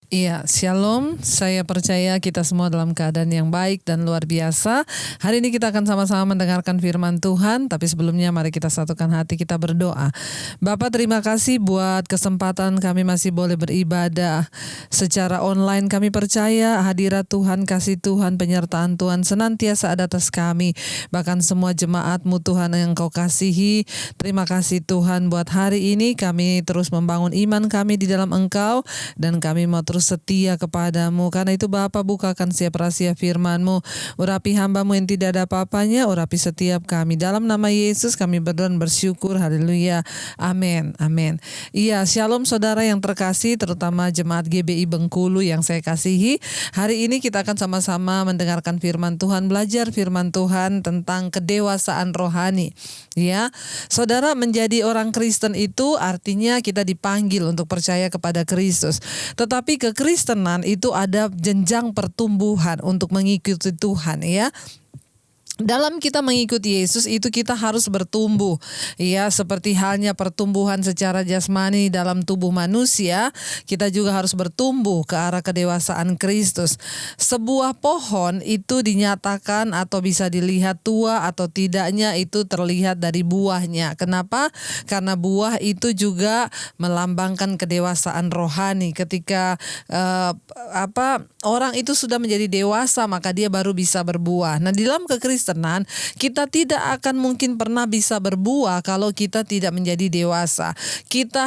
Iya, shalom. Saya percaya kita semua dalam keadaan yang baik dan luar biasa. Hari ini kita akan sama-sama mendengarkan firman Tuhan, tapi sebelumnya mari kita satukan hati, kita berdoa. Bapa, terima kasih buat kesempatan kami masih boleh beribadah secara online. Kami percaya hadirat Tuhan, kasih Tuhan, penyertaan Tuhan senantiasa ada atas kami. Bahkan semua jemaat-Mu Tuhan yang Kau kasihi. Terima kasih Tuhan buat hari ini kami terus membangun iman kami di dalam Engkau, dan kami mau terus setia kepadamu. Karena itu Bapa, bukakan setiap rahasia firman-Mu, urapi hamba-Mu yang tidak ada apa-apanya, urapi setiap kami. Dalam nama Yesus kami berdoa dan bersyukur, haleluya, amin, amin. Iya, shalom saudara yang terkasih, terutama jemaat GBI Bengkulu yang saya kasihi. Hari ini kita akan sama-sama mendengarkan firman Tuhan, belajar firman Tuhan tentang kedewasaan rohani. Ya, saudara, menjadi orang Kristen itu artinya kita dipanggil untuk percaya kepada Kristus. Tetapi kekristenan itu ada jenjang pertumbuhan untuk mengikuti Tuhan, ya. Dalam kita mengikuti Yesus itu kita harus bertumbuh, ya, seperti halnya pertumbuhan secara jasmani dalam tubuh manusia, kita juga harus bertumbuh ke arah kedewasaan Kristus. Sebuah pohon itu dinyatakan atau bisa dilihat tua atau tidaknya itu terlihat dari buahnya. Kenapa? Karena buah itu juga melambangkan kedewasaan rohani. Ketika orang itu sudah menjadi dewasa, maka dia baru bisa berbuah. Nah, di dalam kekristenan kita tidak akan mungkin pernah bisa berbuah kalau kita tidak menjadi dewasa.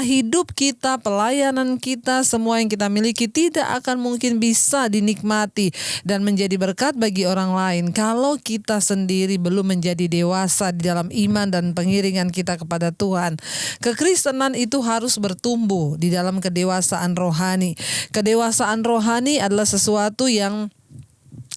Hidup kita, pelayanan kita, semua yang kita miliki tidak akan mungkin bisa dinikmati dan menjadi berkat bagi orang lain kalau kita sendiri belum menjadi dewasa di dalam iman dan pengiringan kita kepada Tuhan. Kekristenan itu harus bertumbuh di dalam kedewasaan rohani. Kedewasaan rohani adalah sesuatu yang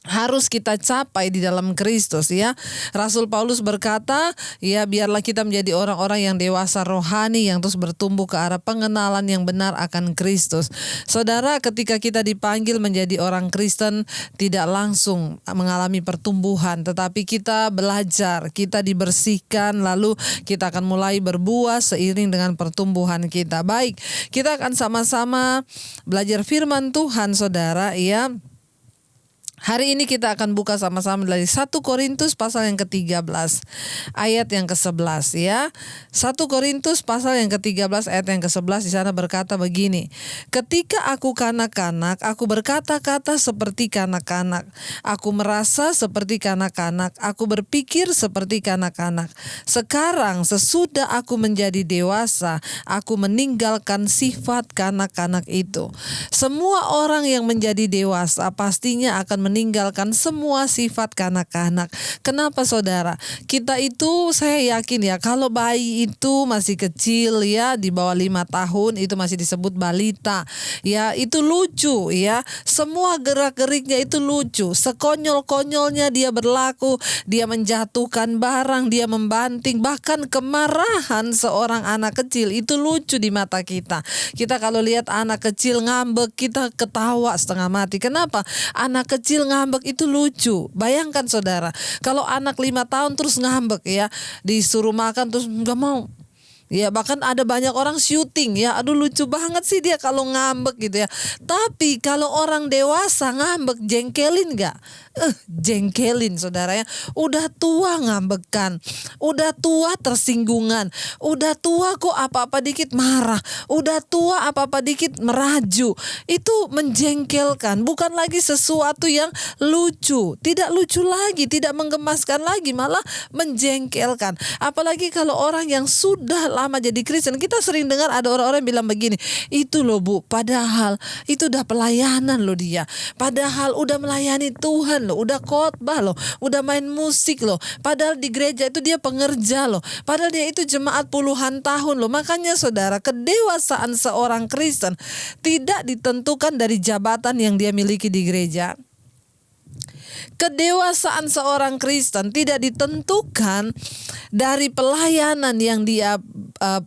harus kita capai di dalam Kristus, ya. Rasul Paulus berkata, ya, biarlah kita menjadi orang-orang yang dewasa rohani yang terus bertumbuh ke arah pengenalan yang benar akan Kristus. Saudara, ketika kita dipanggil menjadi orang Kristen tidak langsung mengalami pertumbuhan, tetapi kita belajar, kita dibersihkan, lalu kita akan mulai berbuah seiring dengan pertumbuhan kita. Baik, kita akan sama-sama belajar firman Tuhan, saudara, ya. Hari ini kita akan buka sama-sama dari 1 Korintus pasal yang ke-13 ayat yang ke-11, ya. 1 Korintus pasal yang ke-13 ayat yang ke-11 di sana berkata begini. Ketika aku kanak-kanak, aku berkata-kata seperti kanak-kanak. Aku merasa seperti kanak-kanak, aku berpikir seperti kanak-kanak. Sekarang sesudah aku menjadi dewasa, aku meninggalkan sifat kanak-kanak itu. Semua orang yang menjadi dewasa pastinya akan meninggalkan semua sifat kanak-kanak. Kenapa, saudara? Kita itu, saya yakin, ya, kalau bayi itu masih kecil, ya, di bawah 5 tahun itu masih disebut balita, ya, itu lucu, ya. Semua gerak-geriknya itu lucu. Sekonyol-konyolnya dia berlaku, dia menjatuhkan barang, dia membanting, bahkan kemarahan seorang anak kecil itu lucu di mata kita. Kita kalau lihat anak kecil ngambek, kita ketawa setengah mati. Kenapa? Anak kecil ngambek itu lucu. Bayangkan, saudara, kalau anak 5 tahun terus ngambek, ya, disuruh makan terus nggak mau. Ya, bahkan ada banyak orang syuting, ya, aduh lucu banget sih dia kalau ngambek gitu, ya. Tapi kalau orang dewasa ngambek, jengkelin gak? Jengkelin, saudara, ya. Udah tua ngambekan, udah tua tersinggungan, udah tua kok apa-apa dikit marah, udah tua apa-apa dikit meraju. Itu menjengkelkan, bukan lagi sesuatu yang lucu. Tidak lucu lagi, tidak menggemaskan lagi, malah menjengkelkan. Apalagi kalau orang yang sudah lama jadi Kristen. Kita sering dengar ada orang-orang yang bilang begini, itu loh Bu, padahal itu udah pelayanan loh dia, padahal udah melayani Tuhan loh, udah khotbah loh, udah main musik loh, padahal di gereja itu dia pengerja loh, padahal dia itu jemaat puluhan tahun loh. Makanya, saudara, kedewasaan seorang Kristen tidak ditentukan dari jabatan yang dia miliki di gereja. kedewasaan seorang Kristen tidak ditentukan dari pelayanan yang dia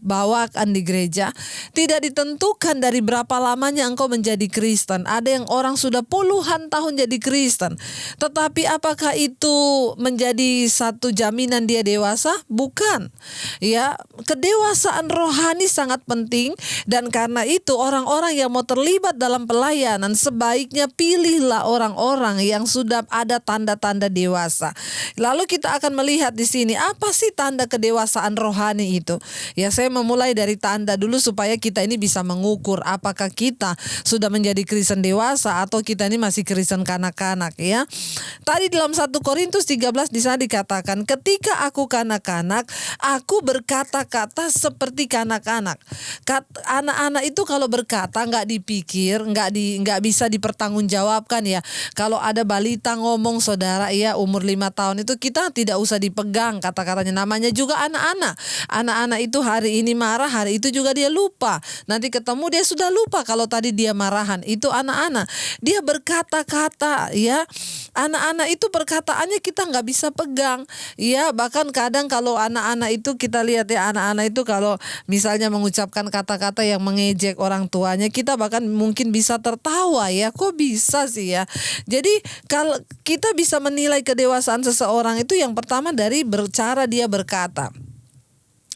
bawakan di gereja, tidak ditentukan dari berapa lamanya engkau menjadi Kristen. Ada yang orang sudah puluhan tahun jadi Kristen, tetapi apakah itu menjadi satu jaminan dia dewasa? Bukan. Ya, kedewasaan rohani sangat penting, dan karena itu orang-orang yang mau terlibat dalam pelayanan sebaiknya pilihlah orang-orang yang sudah ada tanda-tanda dewasa. Lalu kita akan melihat di sini apa sih tanda kedewasaan rohani itu? Ya, saya memulai dari tanda dulu supaya kita ini bisa mengukur apakah kita sudah menjadi Kristen dewasa atau kita ini masih Kristen kanak-kanak, ya. Tadi dalam 1 Korintus 13 di sana dikatakan, ketika aku kanak-kanak, aku berkata-kata seperti kanak-kanak. Anak-anak itu kalau berkata nggak dipikir, nggak bisa dipertanggungjawabkan, ya. Kalau ada balita ngomong, saudara, ya, umur 5 tahun itu kita tidak usah dipegang kata-katanya. Namanya juga anak-anak. Anak-anak itu hari ini marah, hari itu juga dia lupa. Nanti ketemu dia sudah lupa kalau tadi dia marahan. Itu anak-anak. Dia berkata-kata, ya. Anak-anak itu perkataannya kita nggak bisa pegang, ya. Bahkan kadang kalau anak-anak itu kita lihat, ya, anak-anak itu kalau misalnya mengucapkan kata-kata yang mengejek orang tuanya, kita bahkan mungkin bisa tertawa, ya. Kok bisa sih, ya? Jadi kalau kita bisa menilai kedewasaan seseorang itu yang pertama dari cara dia berkata.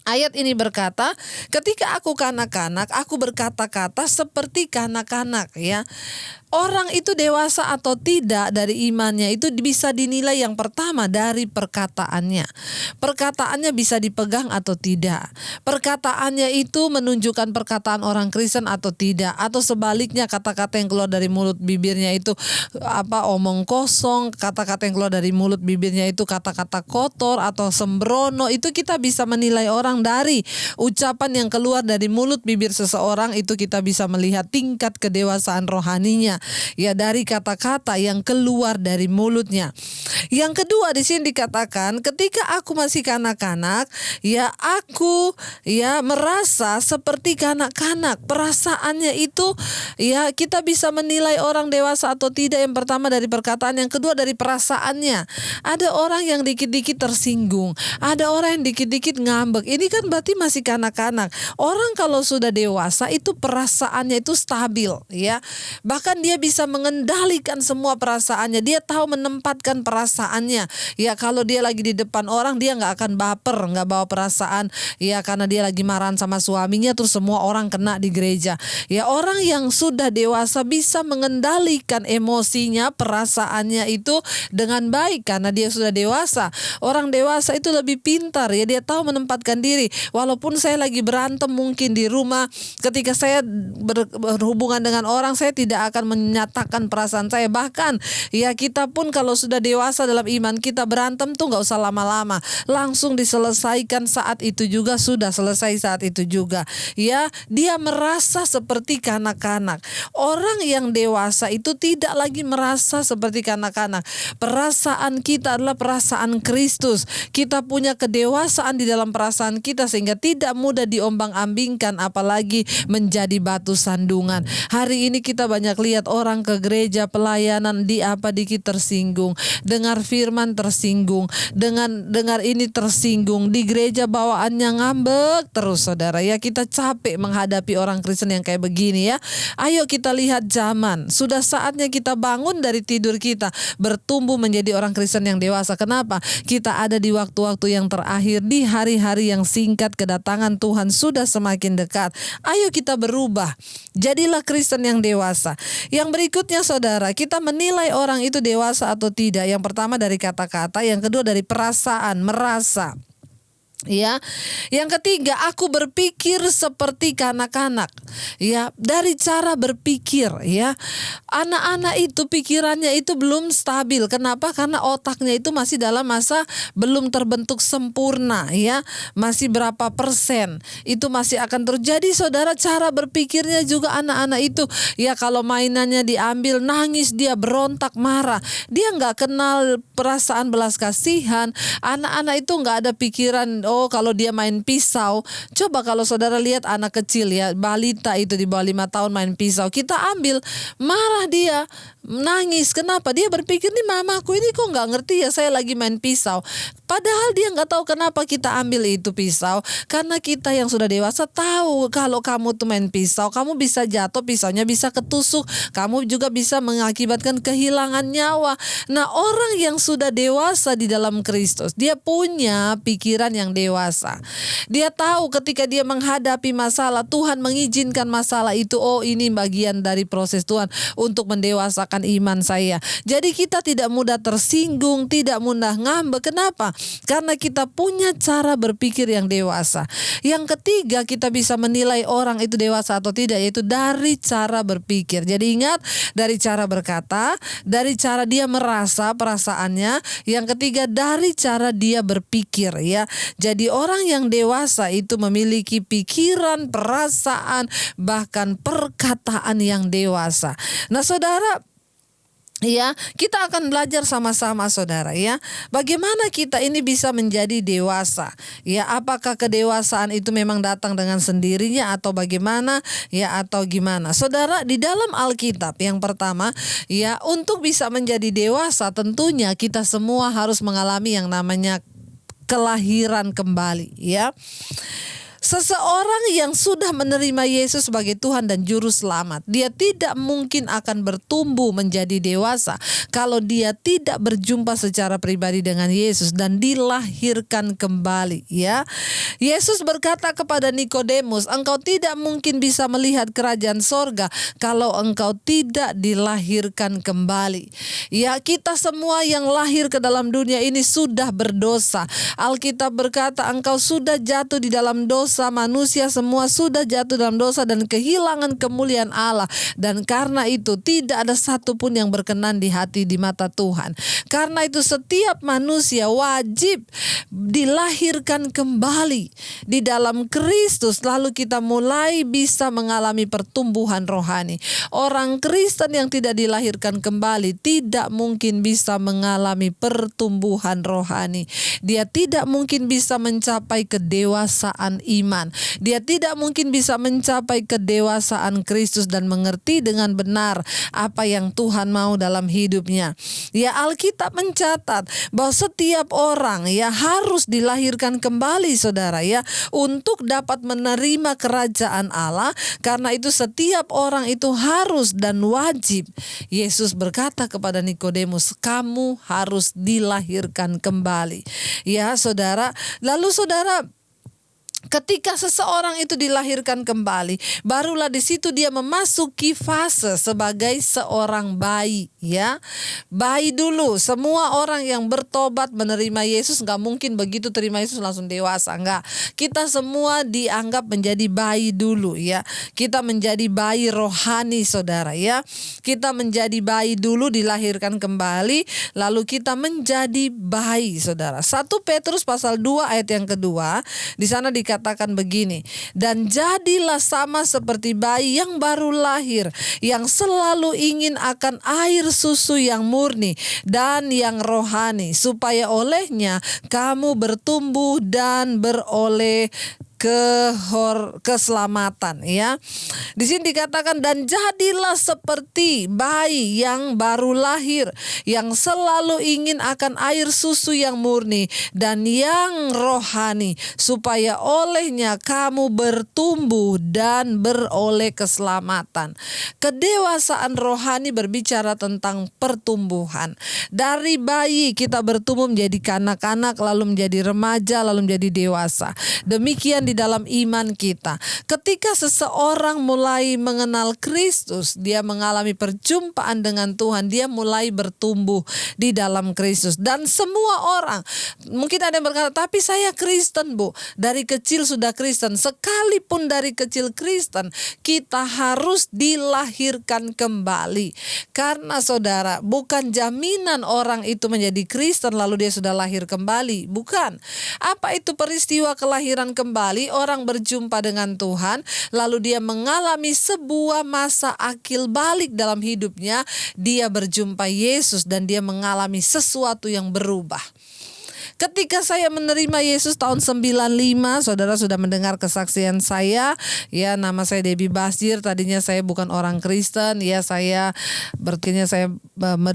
Ayat ini berkata, ketika aku kanak-kanak, aku berkata-kata seperti kanak-kanak, ya. Orang itu dewasa atau tidak dari imannya itu bisa dinilai yang pertama dari perkataannya. Perkataannya bisa dipegang atau tidak. Perkataannya itu menunjukkan perkataan orang Kristen atau tidak. Atau sebaliknya, kata-kata yang keluar dari mulut bibirnya itu omong kosong. Kata-kata yang keluar dari mulut bibirnya itu kata-kata kotor atau sembrono. Itu kita bisa menilai orang dari ucapan yang keluar dari mulut bibir seseorang. Itu kita bisa melihat tingkat kedewasaan rohaninya, ya, dari kata-kata yang keluar dari mulutnya. Yang kedua di sini dikatakan, ketika aku masih kanak-kanak, ya, aku, ya, merasa seperti kanak-kanak. Perasaannya itu, ya, kita bisa menilai orang dewasa atau tidak. Yang pertama dari perkataan, yang kedua dari perasaannya. Ada orang yang dikit-dikit tersinggung, ada orang yang dikit-dikit ngambek. Ini kan berarti masih kanak-kanak. Orang kalau sudah dewasa itu perasaannya itu stabil, ya. Bahkan dia bisa mengendalikan semua perasaannya. Dia tahu menempatkan perasaannya. Ya, kalau dia lagi di depan orang, dia nggak akan baper, nggak bawa perasaan. Ya, karena dia lagi marahan sama suaminya, terus semua orang kena di gereja. Ya, orang yang sudah dewasa bisa mengendalikan emosinya, perasaannya itu dengan baik karena dia sudah dewasa. Orang dewasa itu lebih pintar, ya. Dia tahu menempatkan diri. Walaupun saya lagi berantem mungkin di rumah, ketika saya berhubungan dengan orang, saya tidak akan menyatakan perasaan saya. Bahkan, ya, kita pun kalau sudah dewasa dalam iman, kita berantem tuh gak usah lama-lama, langsung diselesaikan saat itu juga, sudah selesai saat itu juga, ya. Dia merasa seperti kanak-kanak. Orang yang dewasa itu tidak lagi merasa seperti kanak-kanak. Perasaan kita adalah perasaan Kristus. Kita punya kedewasaan di dalam perasaan kita sehingga tidak mudah diombang-ambingkan, apalagi menjadi batu sandungan. Hari ini kita banyak lihat orang ke gereja pelayanan dikit tersinggung, dengar firman tersinggung, dengar ini tersinggung, di gereja bawaannya ngambek terus, saudara, ya. Kita capek menghadapi orang Kristen yang kayak begini, ya. Ayo kita lihat zaman. Sudah saatnya kita bangun dari tidur kita, bertumbuh menjadi orang Kristen yang dewasa. Kenapa? Kita ada di waktu-waktu yang terakhir, di hari-hari yang singkat, kedatangan Tuhan sudah semakin dekat. Ayo kita berubah, jadilah Kristen yang dewasa. Yang berikutnya, saudara, kita menilai orang itu dewasa atau tidak. Yang pertama dari kata-kata, yang kedua dari perasaan, merasa. Ya, yang ketiga, aku berpikir seperti kanak-kanak. Ya, dari cara berpikir, ya. Anak-anak itu pikirannya itu belum stabil. Kenapa? Karena otaknya itu masih dalam masa belum terbentuk sempurna, ya. Masih berapa persen. Itu masih akan terjadi, saudara. Cara berpikirnya juga anak-anak itu, ya, kalau mainannya diambil, nangis, dia berontak, marah. Dia nggak kenal perasaan belas kasihan. Anak-anak itu nggak ada pikiran, oh kalau dia main pisau, coba kalau saudara lihat anak kecil ya, balita itu di bawah 5 tahun main pisau, kita ambil, marah dia, nangis. Kenapa? Dia berpikir, nih mamaku ini kok nggak ngerti ya saya lagi main pisau. Padahal dia nggak tahu kenapa kita ambil itu pisau. Karena kita yang sudah dewasa tahu kalau kamu tuh main pisau, kamu bisa jatuh, pisaunya bisa ketusuk, kamu juga bisa mengakibatkan kehilangan nyawa. Nah, orang yang sudah dewasa di dalam Kristus, dia punya pikiran yang dewasa. Dia tahu ketika dia menghadapi masalah, Tuhan mengizinkan masalah itu, oh ini bagian dari proses Tuhan untuk mendewasakan iman saya. Jadi kita tidak mudah tersinggung, tidak mudah ngambek. Kenapa? Karena kita punya cara berpikir yang dewasa. Yang ketiga, kita bisa menilai orang itu dewasa atau tidak, yaitu dari cara berpikir. Jadi ingat, dari cara berkata, dari cara dia merasa perasaannya. Yang ketiga, dari cara dia berpikir ya. Jadi orang yang dewasa itu memiliki pikiran, perasaan, bahkan perkataan yang dewasa. Nah, saudara, ya, kita akan belajar sama-sama saudara ya. Bagaimana kita ini bisa menjadi dewasa? Ya, apakah kedewasaan itu memang datang dengan sendirinya atau bagaimana? Ya, atau gimana? Saudara, di dalam Alkitab yang pertama, ya, untuk bisa menjadi dewasa tentunya kita semua harus mengalami yang namanya kelahiran kembali, ya. Seseorang yang sudah menerima Yesus sebagai Tuhan dan Juru Selamat, dia tidak mungkin akan bertumbuh menjadi dewasa kalau dia tidak berjumpa secara pribadi dengan Yesus dan dilahirkan kembali, ya. Yesus berkata kepada Nikodemus, engkau tidak mungkin bisa melihat kerajaan sorga kalau engkau tidak dilahirkan kembali. Ya, kita semua yang lahir ke dalam dunia ini sudah berdosa. Alkitab berkata engkau sudah jatuh di dalam dosa. Manusia semua sudah jatuh dalam dosa dan kehilangan kemuliaan Allah. Dan karena itu tidak ada satupun yang berkenan di hati di mata Tuhan. Karena itu setiap manusia wajib dilahirkan kembali di dalam Kristus. Lalu kita mulai bisa mengalami pertumbuhan rohani. Orang Kristen yang tidak dilahirkan kembali tidak mungkin bisa mengalami pertumbuhan rohani. Dia tidak mungkin bisa mencapai kedewasaan iman. Dia tidak mungkin bisa mencapai kedewasaan Kristus dan mengerti dengan benar apa yang Tuhan mau dalam hidupnya. Ya, Alkitab mencatat bahwa setiap orang ya harus dilahirkan kembali saudara ya untuk dapat menerima kerajaan Allah. Karena itu setiap orang itu harus dan wajib. Yesus berkata kepada Nikodemus, kamu harus dilahirkan kembali. Ya saudara, lalu saudara, ketika seseorang itu dilahirkan kembali, barulah di situ dia memasuki fase sebagai seorang bayi, ya. Bayi dulu. Semua orang yang bertobat menerima Yesus nggak mungkin begitu terima Yesus langsung dewasa, nggak. Kita semua dianggap menjadi bayi dulu, ya. Kita menjadi bayi rohani, saudara, ya. Kita menjadi bayi dulu, dilahirkan kembali, lalu kita menjadi bayi, saudara. 1 Petrus pasal 2 ayat yang kedua, di sana dikatakan begini, dan jadilah sama seperti bayi yang baru lahir, yang selalu ingin akan air susu yang murni dan yang rohani, supaya olehnya kamu bertumbuh dan beroleh keselamatan, ya. Di sini dikatakan dan jadilah seperti bayi yang baru lahir, yang selalu ingin akan air susu yang murni dan yang rohani, supaya olehnya kamu bertumbuh dan beroleh keselamatan. Kedewasaan rohani berbicara tentang pertumbuhan. Dari bayi kita bertumbuh menjadi kanak-kanak, lalu menjadi remaja, lalu menjadi dewasa. Demikian di dalam iman kita. Ketika seseorang mulai mengenal Kristus, dia mengalami perjumpaan dengan Tuhan, dia mulai bertumbuh di dalam Kristus. Dan semua orang, mungkin ada yang berkata, tapi saya Kristen, Bu. Dari kecil sudah Kristen. Sekalipun dari kecil Kristen, kita harus dilahirkan kembali. Karena saudara, bukan jaminan orang itu menjadi Kristen lalu dia sudah lahir kembali. Bukan. Apa itu peristiwa kelahiran kembali? Orang berjumpa dengan Tuhan, lalu dia mengalami sebuah masa akil balik dalam hidupnya. Dia berjumpa Yesus dan dia mengalami sesuatu yang berubah. Ketika saya menerima Yesus tahun 95, saudara sudah mendengar kesaksian saya. Ya, nama saya Debbie Basir. Tadinya saya bukan orang Kristen. Ya, saya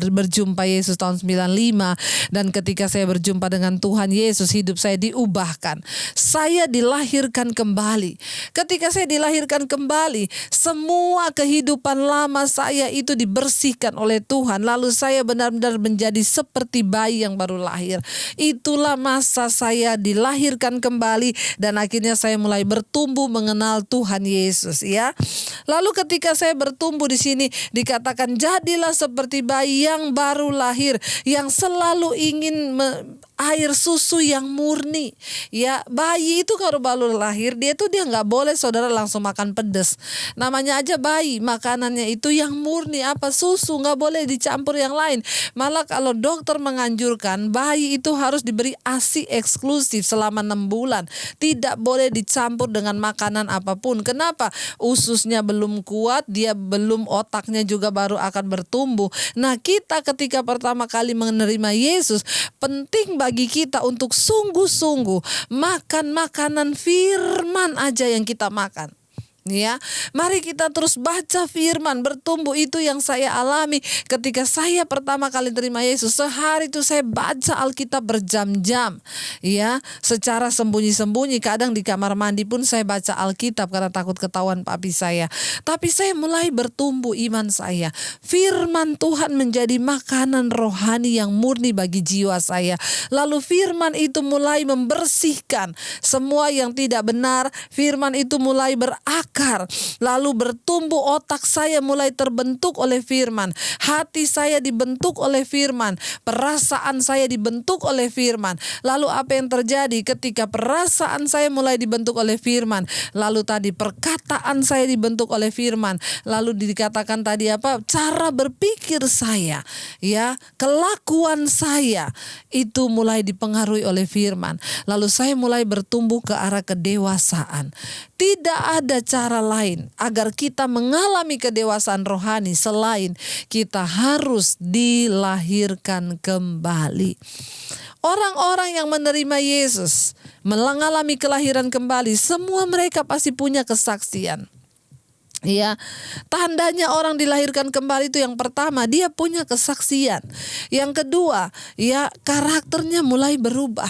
berjumpa Yesus tahun 95, dan ketika saya berjumpa dengan Tuhan Yesus, hidup saya diubahkan. Saya dilahirkan kembali. Ketika saya dilahirkan kembali, semua kehidupan lama saya itu dibersihkan oleh Tuhan. Lalu saya benar-benar menjadi seperti bayi yang baru lahir. Itulah masa saya dilahirkan kembali, dan akhirnya saya mulai bertumbuh mengenal Tuhan Yesus, ya. Lalu ketika saya bertumbuh di sini dikatakan jadilah seperti bayi yang baru lahir, yang selalu ingin air susu yang murni. Ya, bayi itu kalau baru lahir dia nggak boleh, saudara, langsung makan pedas. Namanya aja bayi, makanannya itu yang murni, apa, susu, nggak boleh dicampur yang lain. Malah kalau dokter menganjurkan bayi itu harus diberi ASI eksklusif selama 6 bulan. Tidak boleh dicampur dengan makanan apapun. Kenapa? Ususnya belum kuat, dia belum, otaknya juga baru akan bertumbuh. Nah, kita ketika pertama kali menerima Yesus, penting bagi kita untuk sungguh-sungguh makan makanan firman aja yang kita makan. Ya, mari kita terus baca firman, bertumbuh. Itu yang saya alami ketika saya pertama kali terima Yesus. Sehari itu saya baca Alkitab berjam-jam, ya, secara sembunyi-sembunyi. Kadang di kamar mandi pun saya baca Alkitab karena takut ketahuan papi saya. Tapi saya mulai bertumbuh iman saya. Firman Tuhan menjadi makanan rohani yang murni bagi jiwa saya. Lalu firman itu mulai membersihkan semua yang tidak benar. Firman itu mulai berakar. Lalu bertumbuh, otak saya mulai terbentuk oleh firman. Hati saya dibentuk oleh firman. Perasaan saya dibentuk oleh firman. Lalu apa yang terjadi ketika perasaan saya mulai dibentuk oleh firman? Lalu tadi perkataan saya dibentuk oleh firman. Lalu dikatakan tadi apa? Cara berpikir saya, ya, kelakuan saya itu mulai dipengaruhi oleh firman. Lalu saya mulai bertumbuh ke arah kedewasaan. Tidak ada cara lain agar kita mengalami kedewasaan rohani selain kita harus dilahirkan kembali. Orang-orang yang menerima Yesus, mengalami kelahiran kembali, semua mereka pasti punya kesaksian. Ya, tandanya orang dilahirkan kembali itu yang pertama, dia punya kesaksian. Yang kedua, ya, karakternya mulai berubah.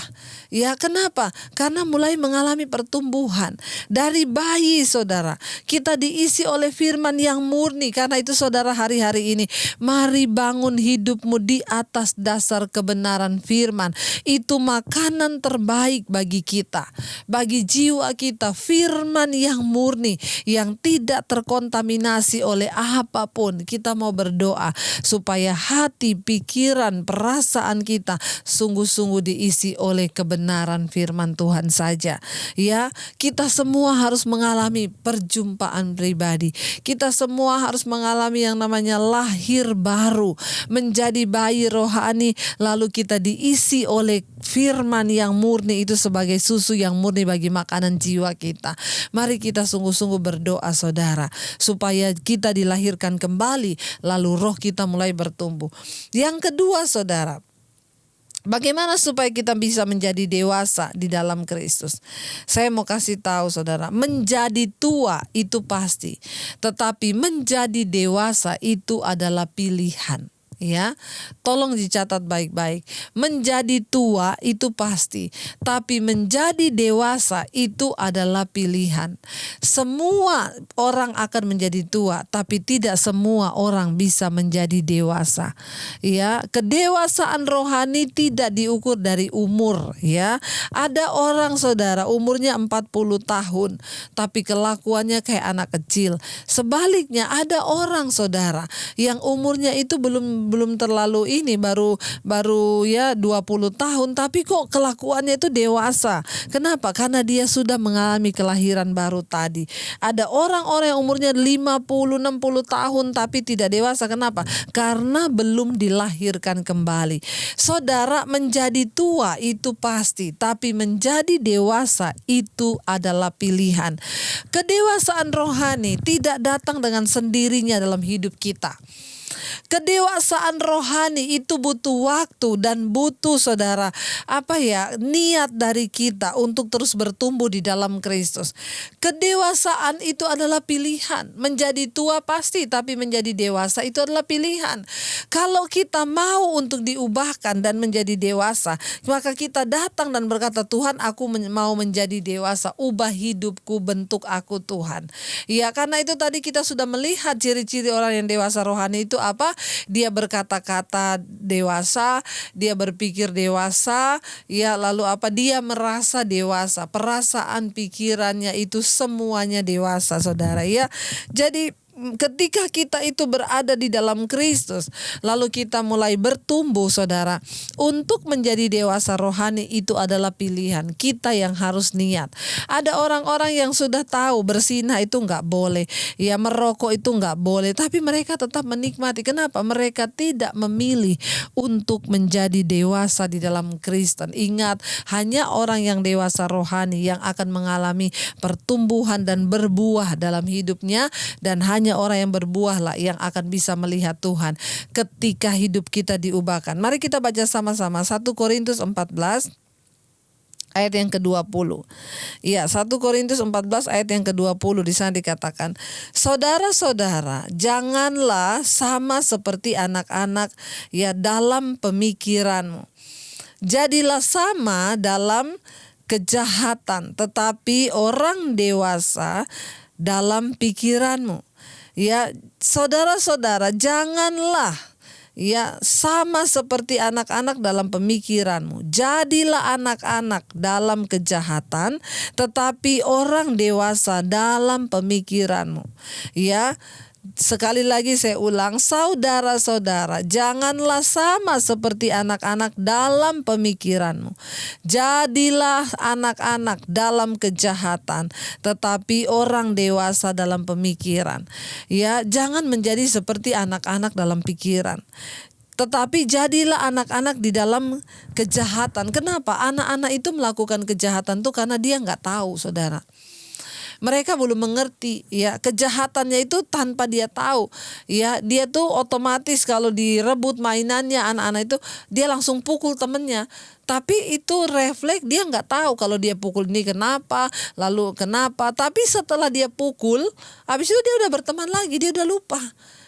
Ya, kenapa? Karena mulai mengalami pertumbuhan. Dari bayi, saudara, kita diisi oleh firman yang murni. Karena itu, saudara, hari-hari ini mari bangun hidupmu di atas dasar kebenaran firman. Itu makanan terbaik bagi kita, bagi jiwa kita. Firman yang murni, yang tidak terkontaminasi oleh apapun. Kita mau berdoa supaya hati, pikiran, perasaan kita sungguh-sungguh diisi oleh kebenaran firman Tuhan saja. Ya, kita semua harus mengalami perjumpaan pribadi. Kita semua harus mengalami yang namanya lahir baru, menjadi bayi rohani, lalu kita diisi oleh firman yang murni itu sebagai susu yang murni bagi makanan jiwa kita. Mari kita sungguh-sungguh berdoa, saudara, supaya kita dilahirkan kembali, lalu roh kita mulai bertumbuh. Yang kedua, saudara, bagaimana supaya kita bisa menjadi dewasa di dalam Kristus? Saya mau kasih tahu, saudara, menjadi tua itu pasti, tetapi menjadi dewasa itu adalah pilihan. Ya, tolong dicatat baik-baik. Menjadi tua itu pasti, tapi menjadi dewasa itu adalah pilihan. Semua orang akan menjadi tua, tapi tidak semua orang bisa menjadi dewasa. Ya, kedewasaan rohani tidak diukur dari umur. Ya, ada orang, saudara, umurnya 40 tahun, tapi kelakuannya kayak anak kecil. Sebaliknya, ada orang, saudara, yang umurnya itu belum terlalu ini, baru ya 20 tahun, tapi kok kelakuannya itu dewasa. Kenapa? Karena dia sudah mengalami kelahiran baru tadi. Ada orang-orang yang umurnya 50-60 tahun tapi tidak dewasa. Kenapa? Karena belum dilahirkan kembali. Saudara, menjadi tua itu pasti, tapi menjadi dewasa itu adalah pilihan. Kedewasaan rohani tidak datang dengan sendirinya dalam hidup kita. Kedewasaan rohani itu butuh waktu dan butuh saudara niat dari kita untuk terus bertumbuh di dalam Kristus. Kedewasaan itu adalah pilihan. Menjadi tua pasti, tapi menjadi dewasa itu adalah pilihan. Kalau kita mau untuk diubahkan dan menjadi dewasa, maka kita datang dan berkata, Tuhan, aku mau menjadi dewasa, ubah hidupku, bentuk aku Tuhan. Ya, karena itu tadi kita sudah melihat ciri-ciri orang yang dewasa rohani itu apa? Dia berkata-kata dewasa, dia berpikir dewasa, ya, lalu dia merasa dewasa, perasaan pikirannya itu semuanya dewasa, saudara, ya. Jadi ketika kita itu berada di dalam Kristus, lalu kita mulai bertumbuh, saudara, untuk menjadi dewasa rohani itu adalah pilihan kita yang harus niat. Ada orang-orang yang sudah tahu bersinah itu nggak boleh, ya, merokok itu nggak boleh, tapi mereka tetap menikmati. Kenapa? Mereka tidak memilih untuk menjadi dewasa di dalam Kristen. Ingat, hanya orang yang dewasa rohani yang akan mengalami pertumbuhan dan berbuah dalam hidupnya, dan hanya orang yang berbuahlah yang akan bisa melihat Tuhan ketika hidup kita diubahkan. Mari kita baca sama-sama 1 Korintus 14 ayat yang ke-20. Ya, 1 Korintus 14 ayat yang ke-20, di sana dikatakan, saudara-saudara, janganlah sama seperti anak-anak ya dalam pemikiranmu. Jadilah sama dalam kejahatan, tetapi orang dewasa dalam pikiranmu. Ya, saudara-saudara, janganlah ya sama seperti anak-anak dalam pemikiranmu. Jadilah anak-anak dalam kejahatan, tetapi orang dewasa dalam pemikiranmu. Ya, sekali lagi saya ulang, saudara-saudara, janganlah sama seperti anak-anak dalam pemikiranmu. Jadilah anak-anak dalam kejahatan, tetapi orang dewasa dalam pemikiran. Ya, jangan menjadi seperti anak-anak dalam pikiran, tetapi jadilah anak-anak di dalam kejahatan. Kenapa? Anak-anak itu melakukan kejahatan tuh karena dia nggak tahu, saudara. Mereka belum mengerti, ya, kejahatannya itu tanpa dia tahu. Ya, dia tuh otomatis kalau direbut mainannya anak-anak itu, dia langsung pukul temennya. Tapi itu refleks, dia nggak tahu kalau dia pukul ini kenapa, lalu kenapa. Tapi setelah dia pukul, habis itu dia udah berteman lagi, dia udah lupa.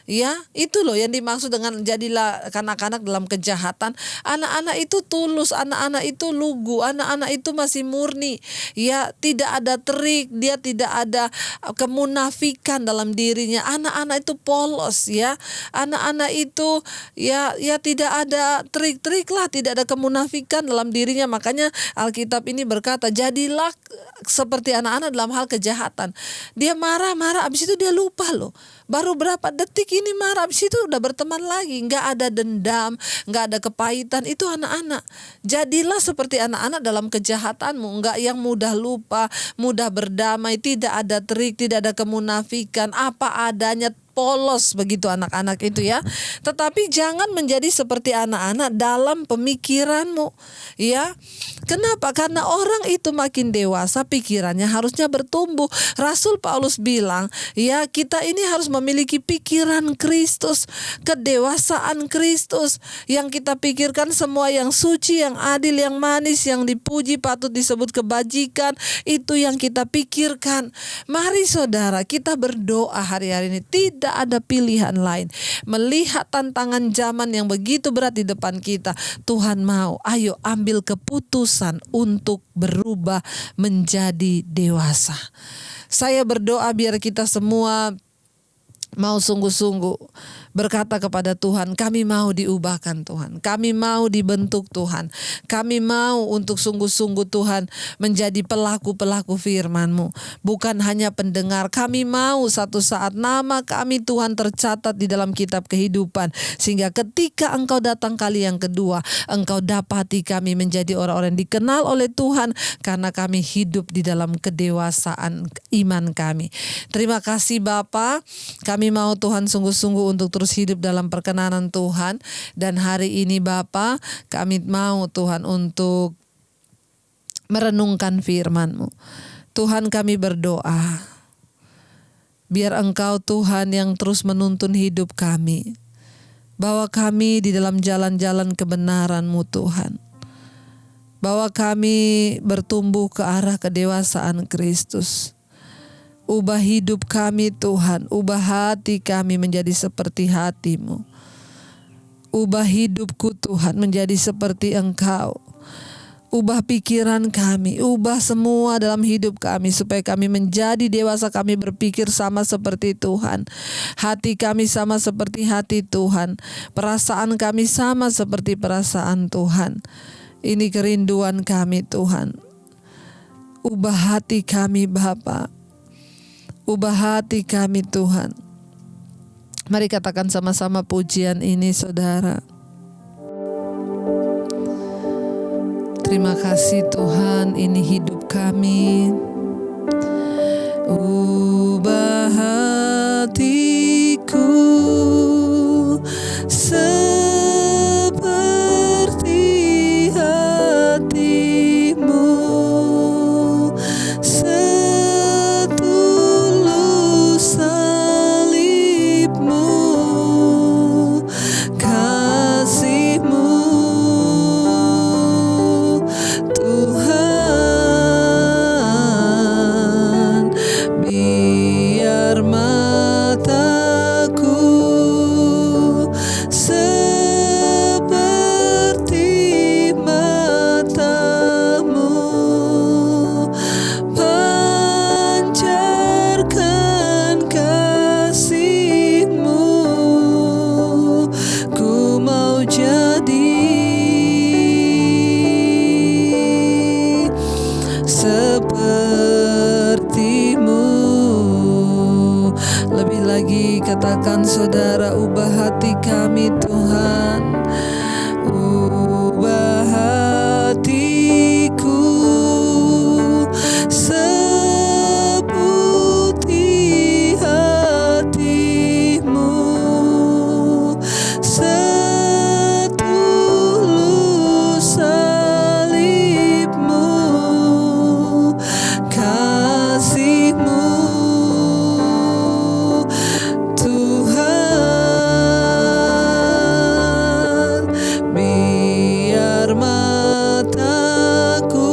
Ya, itu loh yang dimaksud dengan jadilah kanak-kanak dalam kejahatan. Anak-anak itu tulus, anak-anak itu lugu, anak-anak itu masih murni. Ya, tidak ada trik, dia tidak ada kemunafikan dalam dirinya. Anak-anak itu polos, ya. Anak-anak itu ya tidak ada trik-trik lah, tidak ada kemunafikan dalam dirinya. Makanya Alkitab ini berkata, jadilah seperti anak-anak dalam hal kejahatan. Dia marah-marah, habis itu dia lupa loh. Baru berapa detik ini marah, habis itu udah berteman lagi. Nggak ada dendam, nggak ada kepahitan. Itu anak-anak. Jadilah seperti anak-anak dalam kejahatanmu. Nggak yang mudah lupa, mudah berdamai, tidak ada trik, tidak ada kemunafikan, apa adanya, polos begitu anak-anak itu, ya. Tetapi jangan menjadi seperti anak-anak dalam pemikiranmu, ya. Kenapa? Karena orang itu makin dewasa, pikirannya harusnya bertumbuh. Rasul Paulus bilang, ya, kita ini harus memiliki pikiran Kristus, kedewasaan Kristus, yang kita pikirkan semua yang suci, yang adil, yang manis, yang dipuji, patut disebut kebajikan, itu yang kita pikirkan. Mari saudara, kita berdoa hari-hari ini, tidak ada pilihan lain. Melihat tantangan zaman yang begitu berat di depan kita, Tuhan mau, ayo ambil keputusan untuk berubah menjadi dewasa. Saya berdoa biar kita semua mau sungguh-sungguh berkata kepada Tuhan, kami mau diubahkan Tuhan, kami mau dibentuk Tuhan, kami mau untuk sungguh-sungguh Tuhan menjadi pelaku-pelaku firman-Mu, bukan hanya pendengar. Kami mau satu saat nama kami Tuhan tercatat di dalam kitab kehidupan, sehingga ketika Engkau datang kali yang kedua, Engkau dapati kami menjadi orang-orang yang dikenal oleh Tuhan karena kami hidup di dalam kedewasaan iman kami. Terima kasih Bapa, kami mau Tuhan sungguh-sungguh untuk terus hidup dalam perkenanan Tuhan. Dan hari ini Bapa, kami mau Tuhan untuk merenungkan firman-Mu. Tuhan, kami berdoa, biar Engkau Tuhan yang terus menuntun hidup kami. Bawa kami di dalam jalan-jalan kebenaran-Mu Tuhan. Bawa kami bertumbuh ke arah kedewasaan Kristus. Ubah hidup kami Tuhan, ubah hati kami menjadi seperti hati-Mu. Ubah hidupku Tuhan menjadi seperti Engkau. Ubah pikiran kami, ubah semua dalam hidup kami supaya kami menjadi dewasa, kami berpikir sama seperti Tuhan. Hati kami sama seperti hati Tuhan. Perasaan kami sama seperti perasaan Tuhan. Ini kerinduan kami Tuhan. Ubah hati kami Bapa. Ubah hati kami Tuhan. Mari katakan sama-sama pujian ini saudara. Terima kasih Tuhan, ini hidup kami. Ubah hatiku seperti hati-Mu, setulus salib-Mu, kasih-Mu Tuhan. Biar mataku seperti mata-Mu, pancarkan kasih-Mu. Ku mau jadi seperti-Mu. Lebih lagi katakan saudara, ubah hati kami Tuhan. Ubah hatiku seperti hati-Mu, setulus salib-Mu, kasih-Mu Tuhan. Biar mataku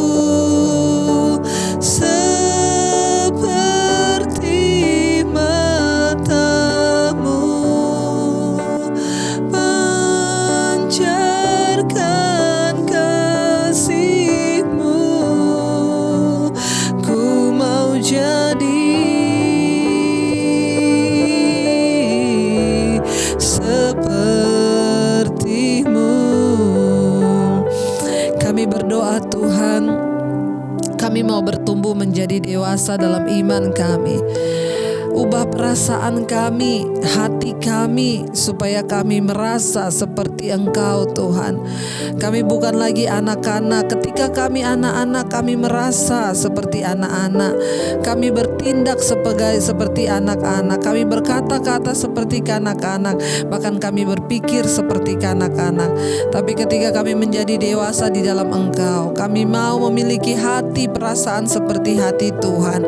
seperti mata-Mu, pancarkan kasih-Mu. Ku mau jadi seperti-Mu. Kami berdoa Tuhan, kami mau bertumbuh menjadi dewasa dalam iman kami. Ubah perasaan kami, hati kami, supaya kami merasa seperti Engkau Tuhan. Kami bukan lagi anak-anak. Ketika kami anak-anak, kami merasa seperti anak-anak. Kami bertindak seperti anak-anak. Kami berkata-kata seperti anak-anak. Bahkan kami berpikir seperti anak-anak. Tapi ketika kami menjadi dewasa di dalam Engkau, kami mau memiliki hati perasaan seperti hati Tuhan.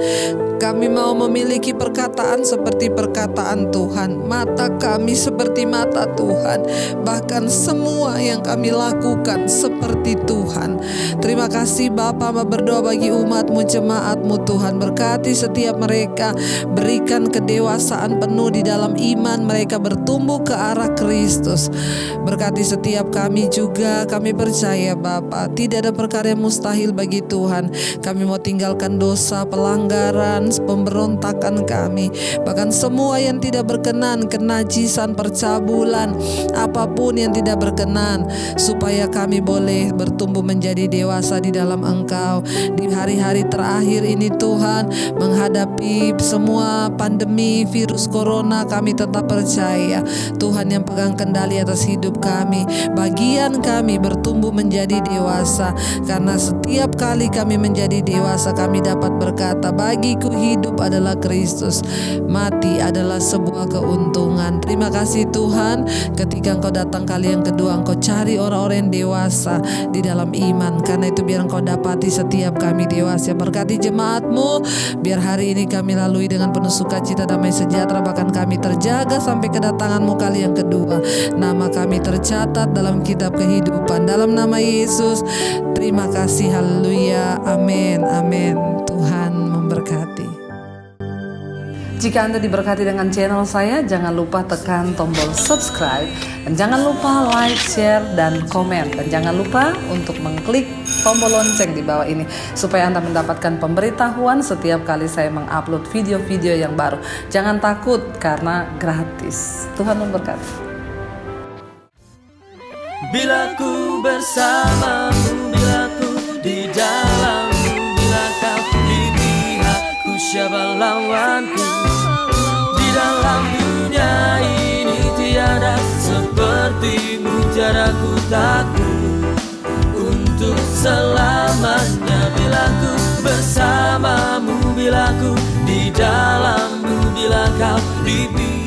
Kami mau memiliki perkataan seperti perkataan Tuhan, mata kami seperti mata Tuhan, bahkan semua yang kami lakukan seperti Tuhan. Terima kasih Bapa, berdoa bagi umat-Mu, jemaat-Mu Tuhan. Berkati setiap mereka, berikan kedewasaan penuh di dalam iman mereka, bertumbuh ke arah Kristus. Berkati setiap kami juga, kami percaya Bapa, tidak ada perkara yang mustahil bagi Tuhan. Kami mau tinggalkan dosa, pelanggaran, pemberontakan kami, bahkan semua yang tidak berkenan, kenajisan, percabulan, apapun yang tidak berkenan, supaya kami boleh bertumbuh menjadi dewasa di dalam Engkau. Di hari-hari terakhir ini Tuhan, menghadapi semua pandemi virus corona, kami tetap percaya Tuhan yang pegang kendali atas hidup kami. Bagian kami bertumbuh menjadi dewasa, karena setiap kali kami menjadi dewasa, kami dapat berkata, bagiku hidup adalah Kristus, mati adalah sebuah keuntungan. Terima kasih Tuhan, ketika Engkau datang kali yang kedua, Engkau cari orang-orang yang dewasa di dalam iman. Karena itu biar Engkau dapati setiap kami dewasa. Berkati jemaat-Mu, biar hari ini kami lalui dengan penuh sukacita, damai sejahtera, bahkan kami terjaga sampai kedatangan-Mu kali yang kedua. Nama kami tercatat dalam kitab kehidupan. Dalam nama Yesus, terima kasih. Haleluya. Amin. Amin. Tuhan memberkati. Jika Anda diberkati dengan channel saya, jangan lupa tekan tombol subscribe, dan jangan lupa like, share, dan komen, dan jangan lupa untuk mengklik tombol lonceng di bawah ini supaya Anda mendapatkan pemberitahuan setiap kali saya mengupload video-video yang baru. Jangan takut karena gratis. Tuhan memberkati. Bila ku bersamamu, bila ku di dalammu, bila kau di pihakku, siapa lawanku? Di dalam dunia ini tiada sepertimu, tiada ku takut untuk selamanya. Bila ku bersamamu, bila ku di dalammu, bila kau di pihakku,